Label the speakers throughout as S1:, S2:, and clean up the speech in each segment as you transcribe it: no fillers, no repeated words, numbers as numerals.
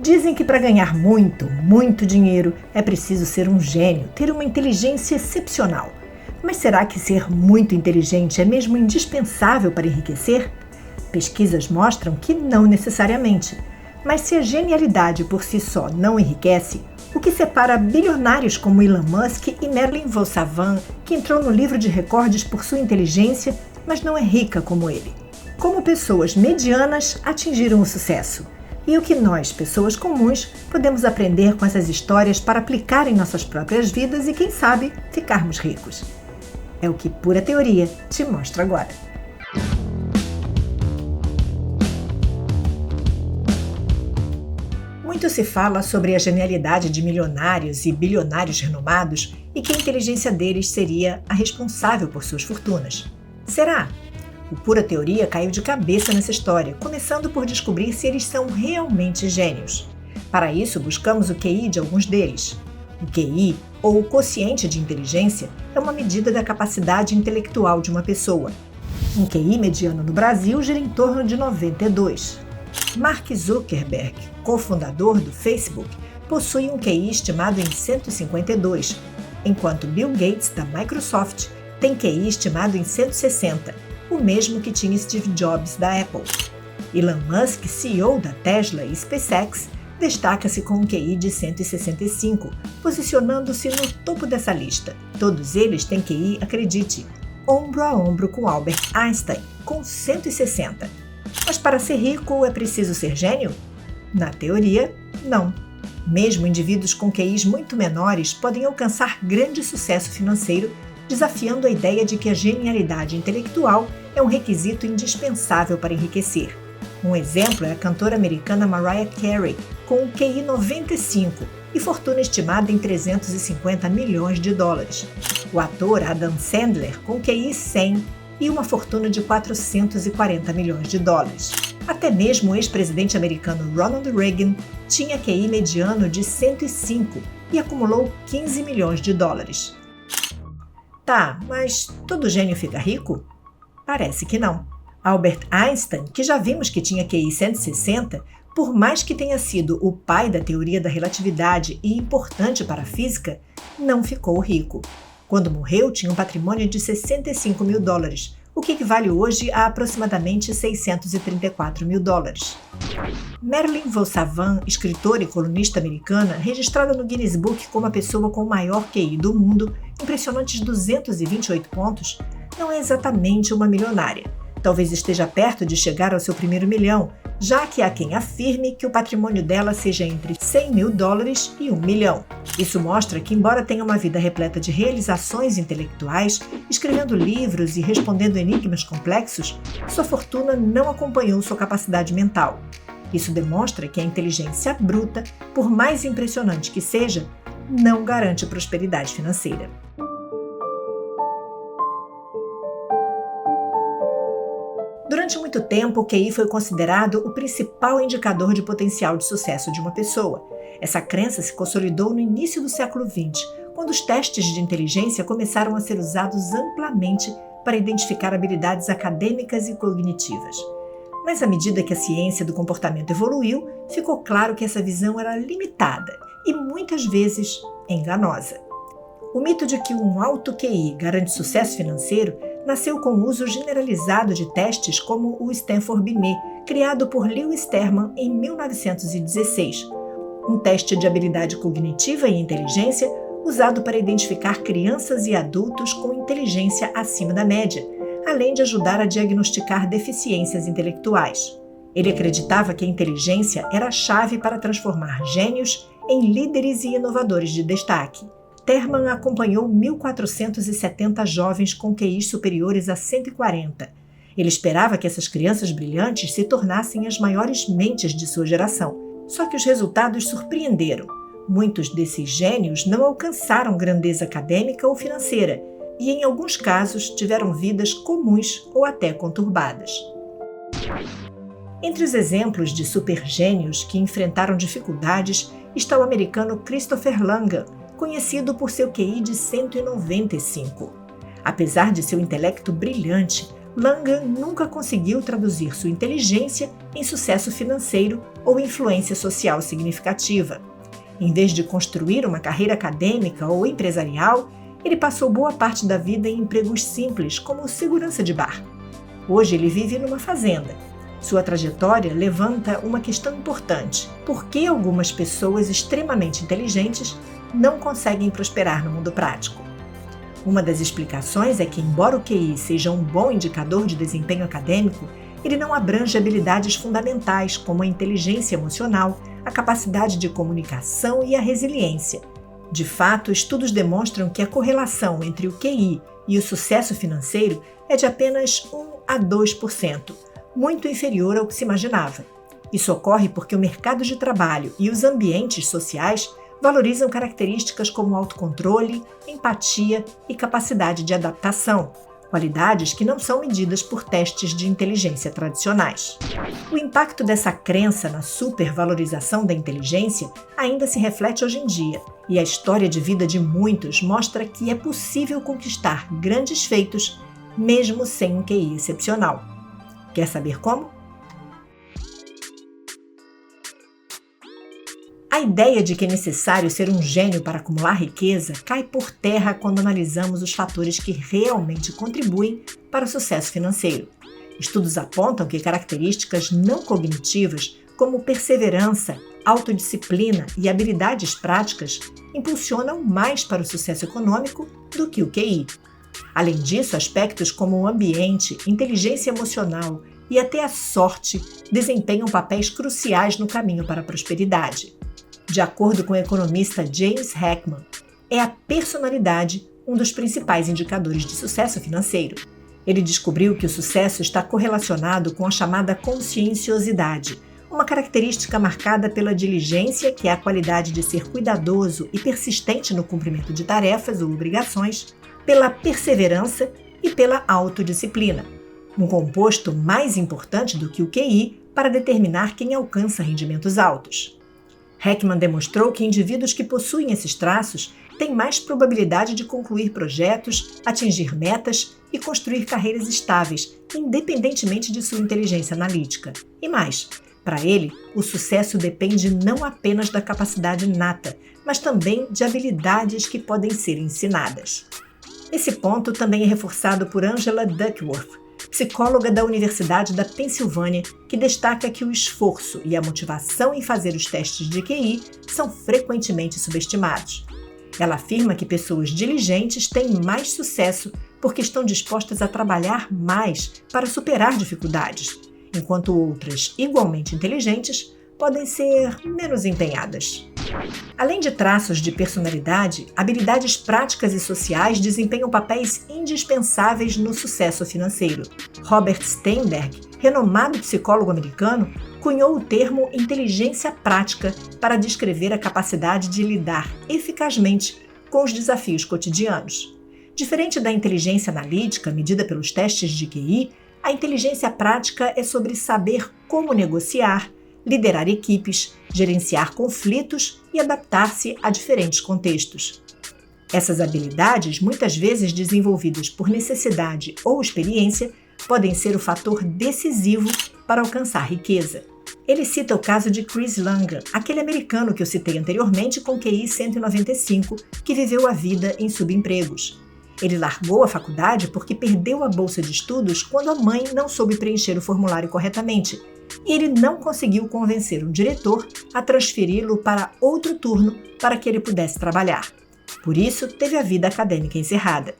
S1: Dizem que para ganhar muito, muito dinheiro é preciso ser um gênio, ter uma inteligência excepcional. Mas será que ser muito inteligente é mesmo indispensável para enriquecer? Pesquisas mostram que não necessariamente. Mas se a genialidade por si só não enriquece, o que separa bilionários como Elon Musk e Marilyn Vossavan, que entrou no livro de recordes por sua inteligência, mas não é rica como ele? Como pessoas medianas atingiram o sucesso? E o que nós, pessoas comuns, podemos aprender com essas histórias para aplicar em nossas próprias vidas e, quem sabe, ficarmos ricos? É o que Pura Teoria te mostra agora. Muito se fala sobre a genialidade de milionários e bilionários renomados e que a inteligência deles seria a responsável por suas fortunas. Será? O Pura Teoria caiu de cabeça nessa história, começando por descobrir se eles são realmente gênios. Para isso, buscamos o QI de alguns deles. O QI, ou o quociente de inteligência, é uma medida da capacidade intelectual de uma pessoa. Um QI mediano no Brasil gira em torno de 92. Mark Zuckerberg, cofundador do Facebook, possui um QI estimado em 152, enquanto Bill Gates, da Microsoft, tem QI estimado em 160, o mesmo que tinha Steve Jobs, da Apple. Elon Musk, CEO da Tesla e SpaceX, destaca-se com um QI de 165, posicionando-se no topo dessa lista. Todos eles têm QI, acredite, ombro a ombro com Albert Einstein, com 160. Mas para ser rico é preciso ser gênio? Na teoria, não. Mesmo indivíduos com QIs muito menores podem alcançar grande sucesso financeiro, desafiando a ideia de que a genialidade intelectual é um requisito indispensável para enriquecer. Um exemplo é a cantora americana Mariah Carey, com um QI 95 e fortuna estimada em 350 milhões de dólares. O ator Adam Sandler, com QI 100 e uma fortuna de 440 milhões de dólares. Até mesmo o ex-presidente americano Ronald Reagan tinha QI mediano de 105 e acumulou 15 milhões de dólares. Tá, mas todo gênio fica rico? Parece que não. Albert Einstein, que já vimos que tinha QI 160, por mais que tenha sido o pai da teoria da relatividade e importante para a física, não ficou rico. Quando morreu, tinha um patrimônio de 65 mil dólares, o que equivale hoje a aproximadamente 634 mil dólares. Marilyn Vossavan, escritora e colunista americana, registrada no Guinness Book como a pessoa com o maior QI do mundo, impressionantes 228 pontos, não é exatamente uma milionária. Talvez esteja perto de chegar ao seu primeiro milhão, já que há quem afirme que o patrimônio dela seja entre 100 mil dólares e 1 milhão. Isso mostra que, embora tenha uma vida repleta de realizações intelectuais, escrevendo livros e respondendo enigmas complexos, sua fortuna não acompanhou sua capacidade mental. Isso demonstra que a inteligência bruta, por mais impressionante que seja, não garante prosperidade financeira. Durante muito tempo, o QI foi considerado o principal indicador de potencial de sucesso de uma pessoa. Essa crença se consolidou no início do século XX, quando os testes de inteligência começaram a ser usados amplamente para identificar habilidades acadêmicas e cognitivas. Mas à medida que a ciência do comportamento evoluiu, ficou claro que essa visão era limitada e muitas vezes enganosa. O mito de que um alto QI garante sucesso financeiro nasceu com o uso generalizado de testes como o Stanford Binet, criado por Lewis Terman em 1916, um teste de habilidade cognitiva e inteligência usado para identificar crianças e adultos com inteligência acima da média, além de ajudar a diagnosticar deficiências intelectuais. Ele acreditava que a inteligência era a chave para transformar gênios em líderes e inovadores de destaque. Terman acompanhou 1.470 jovens com QIs superiores a 140. Ele esperava que essas crianças brilhantes se tornassem as maiores mentes de sua geração. Só que os resultados surpreenderam. Muitos desses gênios não alcançaram grandeza acadêmica ou financeira e, em alguns casos, tiveram vidas comuns ou até conturbadas. Entre os exemplos de supergênios que enfrentaram dificuldades está o americano Christopher Langan, conhecido por seu QI de 195. Apesar de seu intelecto brilhante, Langan nunca conseguiu traduzir sua inteligência em sucesso financeiro ou influência social significativa. Em vez de construir uma carreira acadêmica ou empresarial, ele passou boa parte da vida em empregos simples, como segurança de bar. Hoje ele vive numa fazenda. Sua trajetória levanta uma questão importante: por que algumas pessoas extremamente inteligentes não conseguem prosperar no mundo prático? Uma das explicações é que, embora o QI seja um bom indicador de desempenho acadêmico, ele não abrange habilidades fundamentais como a inteligência emocional, a capacidade de comunicação e a resiliência. De fato, estudos demonstram que a correlação entre o QI e o sucesso financeiro é de apenas 1 a 2%, muito inferior ao que se imaginava. Isso ocorre porque o mercado de trabalho e os ambientes sociais valorizam características como autocontrole, empatia e capacidade de adaptação, qualidades que não são medidas por testes de inteligência tradicionais. O impacto dessa crença na supervalorização da inteligência ainda se reflete hoje em dia, e a história de vida de muitos mostra que é possível conquistar grandes feitos mesmo sem um QI excepcional. Quer saber como? A ideia de que é necessário ser um gênio para acumular riqueza cai por terra quando analisamos os fatores que realmente contribuem para o sucesso financeiro. Estudos apontam que características não cognitivas, como perseverança, autodisciplina e habilidades práticas, impulsionam mais para o sucesso econômico do que o QI. Além disso, aspectos como o ambiente, inteligência emocional e até a sorte desempenham papéis cruciais no caminho para a prosperidade. De acordo com o economista James Heckman, é a personalidade um dos principais indicadores de sucesso financeiro. Ele descobriu que o sucesso está correlacionado com a chamada conscienciosidade, uma característica marcada pela diligência, que é a qualidade de ser cuidadoso e persistente no cumprimento de tarefas ou obrigações, pela perseverança e pela autodisciplina, um composto mais importante do que o QI para determinar quem alcança rendimentos altos. Heckman demonstrou que indivíduos que possuem esses traços têm mais probabilidade de concluir projetos, atingir metas e construir carreiras estáveis, independentemente de sua inteligência analítica. E mais, para ele, o sucesso depende não apenas da capacidade inata, mas também de habilidades que podem ser ensinadas. Esse ponto também é reforçado por Angela Duckworth, psicóloga da Universidade da Pensilvânia, que destaca que o esforço e a motivação em fazer os testes de QI são frequentemente subestimados. Ela afirma que pessoas diligentes têm mais sucesso porque estão dispostas a trabalhar mais para superar dificuldades, enquanto outras, igualmente inteligentes, podem ser menos empenhadas. Além de traços de personalidade, habilidades práticas e sociais desempenham papéis indispensáveis no sucesso financeiro. Robert Sternberg, renomado psicólogo americano, cunhou o termo inteligência prática para descrever a capacidade de lidar eficazmente com os desafios cotidianos. Diferente da inteligência analítica medida pelos testes de QI, a inteligência prática é sobre saber como negociar, liderar equipes, gerenciar conflitos e adaptar-se a diferentes contextos. Essas habilidades, muitas vezes desenvolvidas por necessidade ou experiência, podem ser o fator decisivo para alcançar riqueza. Ele cita o caso de Chris Langan, aquele americano que eu citei anteriormente com QI 195, que viveu a vida em subempregos. Ele largou a faculdade porque perdeu a bolsa de estudos quando a mãe não soube preencher o formulário corretamente, e ele não conseguiu convencer um diretor a transferi-lo para outro turno para que ele pudesse trabalhar. Por isso, teve a vida acadêmica encerrada.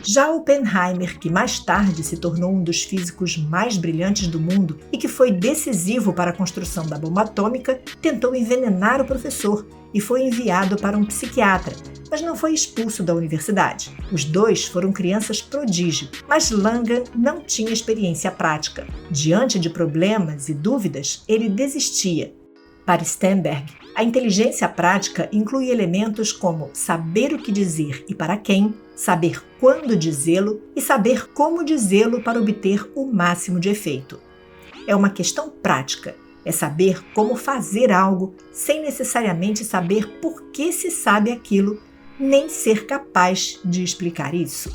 S1: Já Oppenheimer, que mais tarde se tornou um dos físicos mais brilhantes do mundo e que foi decisivo para a construção da bomba atômica, tentou envenenar o professor e foi enviado para um psiquiatra, mas não foi expulso da universidade. Os dois foram crianças prodígio, mas Langan não tinha experiência prática. Diante de problemas e dúvidas, ele desistia. Para Sternberg, a inteligência prática inclui elementos como saber o que dizer e para quem, saber quando dizê-lo e saber como dizê-lo para obter o máximo de efeito. É uma questão prática. É saber como fazer algo sem necessariamente saber por que se sabe aquilo, nem ser capaz de explicar isso.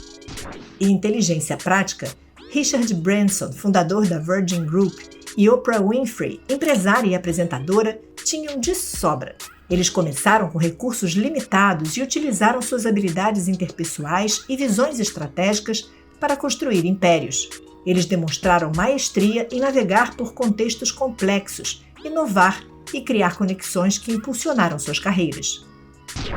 S1: E inteligência prática Richard Branson, fundador da Virgin Group, e Oprah Winfrey, empresária e apresentadora, tinham de sobra. Eles começaram com recursos limitados e utilizaram suas habilidades interpessoais e visões estratégicas para construir impérios. Eles demonstraram maestria em navegar por contextos complexos, inovar e criar conexões que impulsionaram suas carreiras.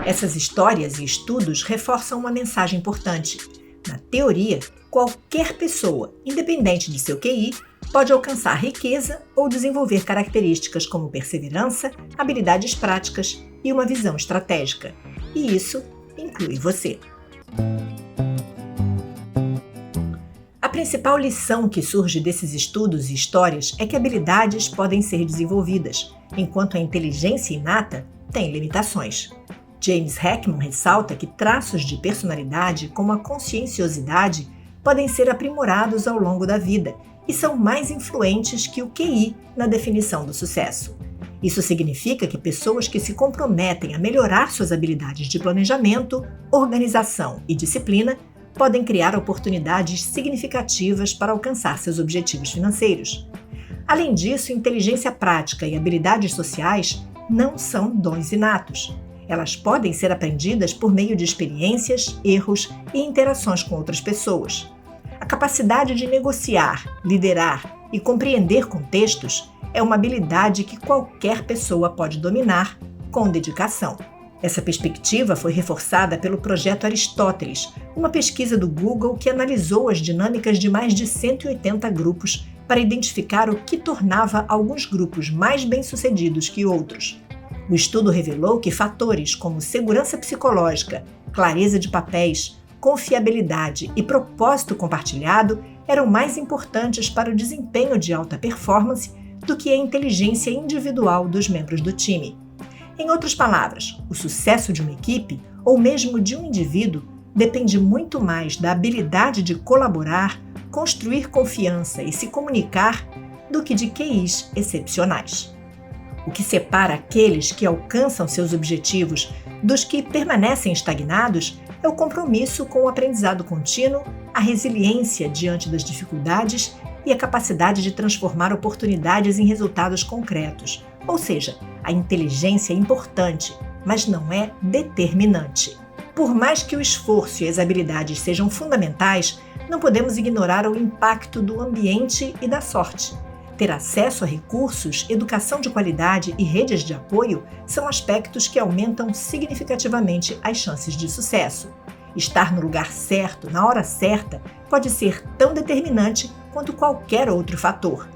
S1: Essas histórias e estudos reforçam uma mensagem importante. Na teoria, qualquer pessoa, independente de seu QI, pode alcançar riqueza ou desenvolver características como perseverança, habilidades práticas e uma visão estratégica. E isso inclui você. A principal lição que surge desses estudos e histórias é que habilidades podem ser desenvolvidas, enquanto a inteligência inata tem limitações. James Heckman ressalta que traços de personalidade, como a conscienciosidade, podem ser aprimorados ao longo da vida e são mais influentes que o QI na definição do sucesso. Isso significa que pessoas que se comprometem a melhorar suas habilidades de planejamento, organização e disciplina podem criar oportunidades significativas para alcançar seus objetivos financeiros. Além disso, inteligência prática e habilidades sociais não são dons inatos. Elas podem ser aprendidas por meio de experiências, erros e interações com outras pessoas. A capacidade de negociar, liderar e compreender contextos é uma habilidade que qualquer pessoa pode dominar com dedicação. Essa perspectiva foi reforçada pelo Projeto Aristóteles, uma pesquisa do Google que analisou as dinâmicas de mais de 180 grupos para identificar o que tornava alguns grupos mais bem-sucedidos que outros. O estudo revelou que fatores como segurança psicológica, clareza de papéis, confiabilidade e propósito compartilhado eram mais importantes para o desempenho de alta performance do que a inteligência individual dos membros do time. Em outras palavras, o sucesso de uma equipe, ou mesmo de um indivíduo, depende muito mais da habilidade de colaborar, construir confiança e se comunicar do que de QIs excepcionais. O que separa aqueles que alcançam seus objetivos dos que permanecem estagnados é o compromisso com o aprendizado contínuo, a resiliência diante das dificuldades e a capacidade de transformar oportunidades em resultados concretos. Ou seja, a inteligência é importante, mas não é determinante. Por mais que o esforço e as habilidades sejam fundamentais, não podemos ignorar o impacto do ambiente e da sorte. Ter acesso a recursos, educação de qualidade e redes de apoio são aspectos que aumentam significativamente as chances de sucesso. Estar no lugar certo, na hora certa, pode ser tão determinante quanto qualquer outro fator.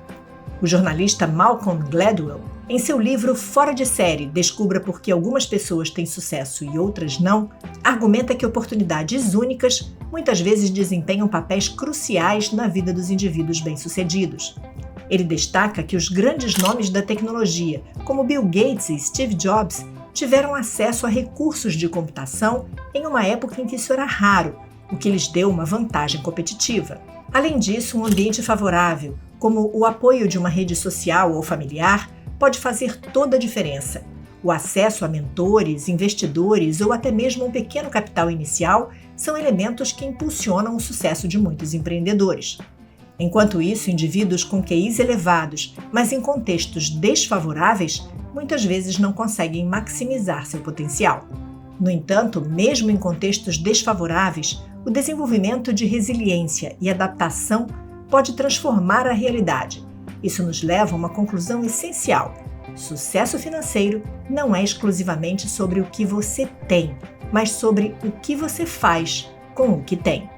S1: O jornalista Malcolm Gladwell, em seu livro Fora de Série, Descubra por que algumas pessoas têm sucesso e outras não, argumenta que oportunidades únicas muitas vezes desempenham papéis cruciais na vida dos indivíduos bem-sucedidos. Ele destaca que os grandes nomes da tecnologia, como Bill Gates e Steve Jobs, tiveram acesso a recursos de computação em uma época em que isso era raro, o que lhes deu uma vantagem competitiva. Além disso, um ambiente favorável, como o apoio de uma rede social ou familiar, pode fazer toda a diferença. O acesso a mentores, investidores ou até mesmo um pequeno capital inicial são elementos que impulsionam o sucesso de muitos empreendedores. Enquanto isso, indivíduos com QIs elevados, mas em contextos desfavoráveis, muitas vezes não conseguem maximizar seu potencial. No entanto, mesmo em contextos desfavoráveis, o desenvolvimento de resiliência e adaptação pode transformar a realidade. Isso nos leva a uma conclusão essencial. Sucesso financeiro não é exclusivamente sobre o que você tem, mas sobre o que você faz com o que tem.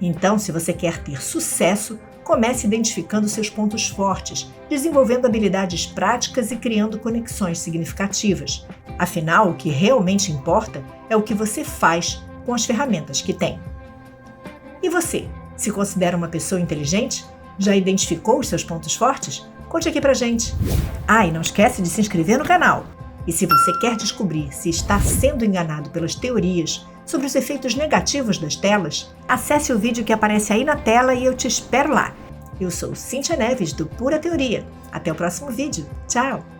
S1: Então, se você quer ter sucesso, comece identificando seus pontos fortes, desenvolvendo habilidades práticas e criando conexões significativas. Afinal, o que realmente importa é o que você faz com as ferramentas que tem. E você, se considera uma pessoa inteligente? Já identificou os seus pontos fortes? Conte aqui pra gente! E não esquece de se inscrever no canal! E se você quer descobrir se está sendo enganado pelas teorias sobre os efeitos negativos das telas, acesse o vídeo que aparece aí na tela e eu te espero lá. Eu sou Cíntia Neves, do Pura Teoria. Até o próximo vídeo. Tchau!